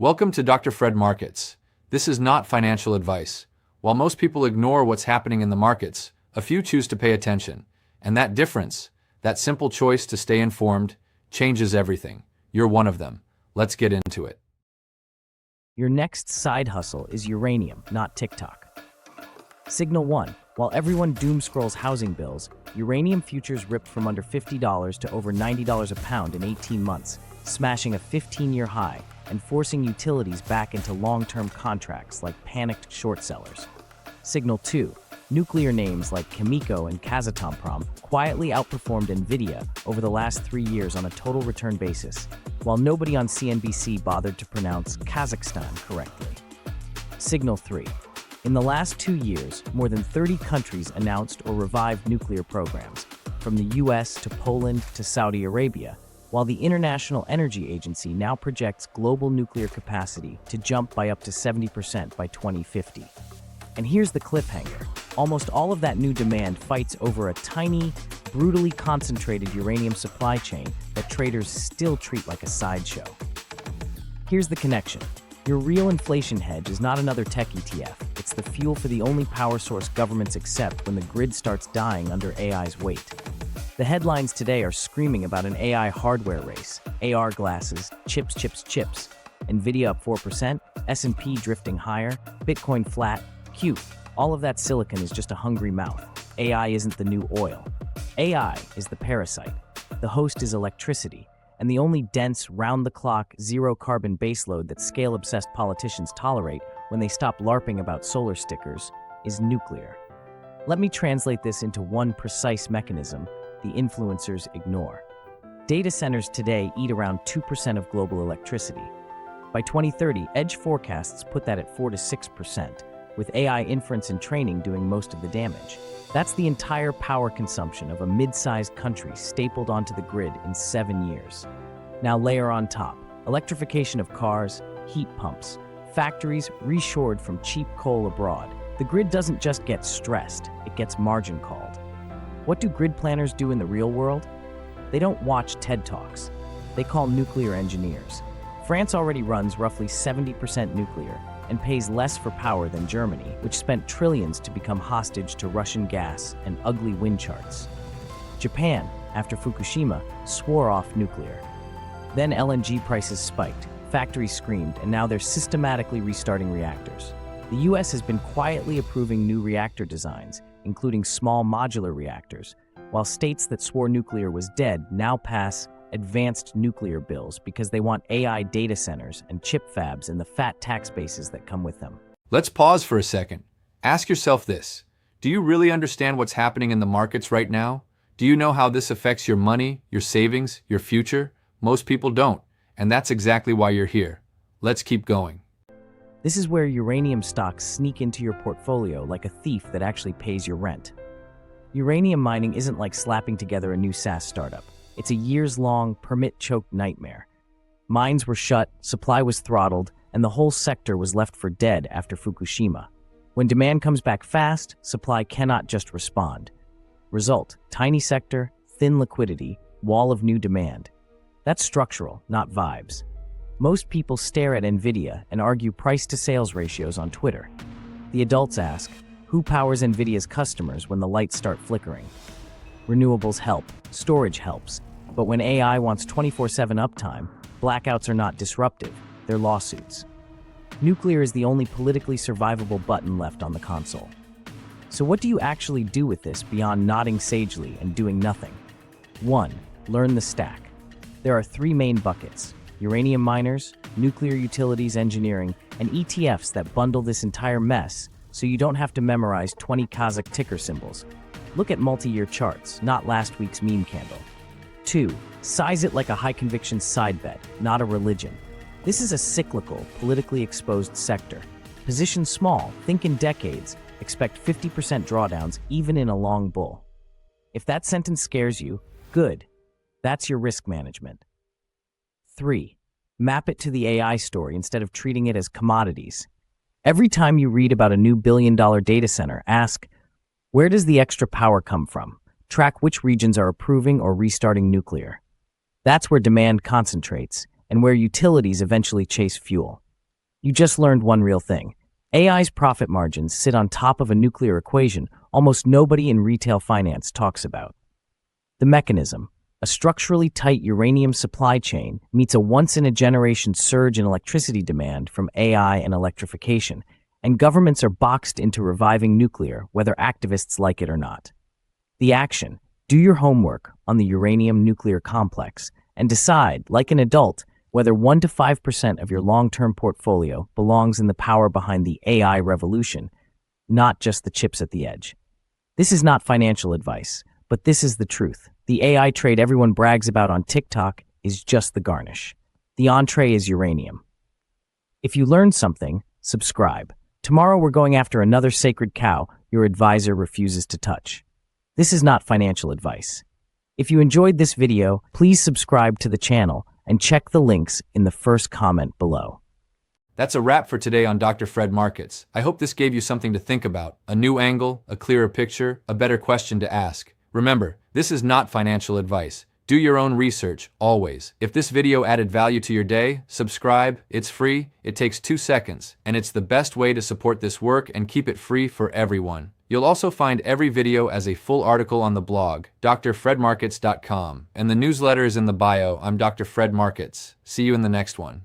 Welcome to Dr. Fred Markets. This is not financial advice. While most people ignore what's happening in the markets, a few choose to pay attention. And that difference, that simple choice to stay informed, changes everything. You're one of them. Let's get into it. Your next side hustle is uranium, not TikTok. Signal 1. While everyone doom scrolls housing bills, uranium futures ripped from under $50 to over $90 a pound in 18 months, smashing a 15-year high and forcing utilities back into long-term contracts like panicked short sellers. Signal 2. Nuclear names like Cameco and Kazatomprom quietly outperformed Nvidia over the last 3 years on a total return basis, while nobody on CNBC bothered to pronounce Kazakhstan correctly. Signal 3. In the last 2 years, more than 30 countries announced or revived nuclear programs, from the US to Poland to Saudi Arabia, while the International Energy Agency now projects global nuclear capacity to jump by up to 70% by 2050. And here's the cliffhanger. Almost all of that new demand fights over a tiny, brutally concentrated uranium supply chain that traders still treat like a sideshow. Here's the connection. Your real inflation hedge is not another tech ETF. It's the fuel for the only power source governments accept when the grid starts dying under AI's weight. The headlines today are screaming about an AI hardware race, AR glasses, chips, Nvidia up 4%, S&P drifting higher, Bitcoin flat, cute. All of that silicon is just a hungry mouth. AI isn't the new oil. AI is the parasite. The host is electricity, and the only dense, round-the-clock, zero-carbon baseload that scale-obsessed politicians tolerate when they stop LARPing about solar stickers is nuclear. Let me translate this into one precise mechanism the influencers ignore. Data centers today eat around 2% of global electricity. By 2030, edge forecasts put that at 4 to 6%, with AI inference and training doing most of the damage. That's the entire power consumption of a mid-sized country stapled onto the grid in 7 years. Now layer on top, electrification of cars, heat pumps, factories reshored from cheap coal abroad. The grid doesn't just get stressed, it gets margin called. What do grid planners do in the real world? They don't watch TED Talks. They call nuclear engineers. France already runs roughly 70% nuclear and pays less for power than Germany, which spent trillions to become hostage to Russian gas and ugly wind charts. Japan, after Fukushima, swore off nuclear. Then LNG prices spiked, factories screamed, and now they're systematically restarting reactors. The US has been quietly approving new reactor designs, including small modular reactors, while states that swore nuclear was dead now pass advanced nuclear bills because they want AI data centers and chip fabs and the fat tax bases that come with them. Let's pause for a second. Ask yourself this. Do you really understand what's happening in the markets right now? Do you know how this affects your money, your savings, your future? Most people don't, and that's exactly why you're here. Let's keep going. This is where uranium stocks sneak into your portfolio like a thief that actually pays your rent. Uranium mining isn't like slapping together a new SaaS startup. It's a years-long, permit-choked nightmare. Mines were shut, supply was throttled, and the whole sector was left for dead after Fukushima. When demand comes back fast, supply cannot just respond. Result: tiny sector, thin liquidity, wall of new demand. That's structural, not vibes. Most people stare at Nvidia and argue price-to-sales ratios on Twitter. The adults ask, who powers Nvidia's customers when the lights start flickering? Renewables help, storage helps, but when AI wants 24/7 uptime, blackouts are not disruptive, they're lawsuits. Nuclear is the only politically survivable button left on the console. So what do you actually do with this beyond nodding sagely and doing nothing? 1. Learn the stack. There are 3 main buckets: uranium miners, nuclear utilities engineering, and ETFs that bundle this entire mess so you don't have to memorize 20 Kazakh ticker symbols. Look at multi-year charts, not last week's meme candle. 2. Size it like a high-conviction side bet, not a religion. This is a cyclical, politically exposed sector. Position small, think in decades, expect 50% drawdowns even in a long bull. If that sentence scares you, good. That's your risk management. 3. Map it to the AI story instead of treating it as commodities. Every time you read about a new billion-dollar data center, ask, where does the extra power come from? Track which regions are approving or restarting nuclear. That's where demand concentrates, and where utilities eventually chase fuel. You just learned one real thing. AI's profit margins sit on top of a nuclear equation almost nobody in retail finance talks about. The mechanism, a structurally tight uranium supply chain, meets a once-in-a-generation surge in electricity demand from AI and electrification, and governments are boxed into reviving nuclear, whether activists like it or not. The action: do your homework on the uranium nuclear complex and decide, like an adult, whether 1 to 5% of your long-term portfolio belongs in the power behind the AI revolution, not just the chips at the edge. This is not financial advice, but this is the truth. The AI trade everyone brags about on TikTok is just the garnish. The entree is uranium. If you learned something, subscribe. Tomorrow we're going after another sacred cow your advisor refuses to touch. This is not financial advice. If you enjoyed this video, please subscribe to the channel and check the links in the first comment below. That's a wrap for today on Dr. Fred Markets. I hope this gave you something to think about, a new angle, a clearer picture, a better question to ask. Remember, this is not financial advice. Do your own research, always. If this video added value to your day, subscribe. It's free, it takes 2 seconds, and it's the best way to support this work and keep it free for everyone. You'll also find every video as a full article on the blog, drfredmarkets.com, and the newsletter is in the bio. I'm Dr. Fred Markets. See you in the next one.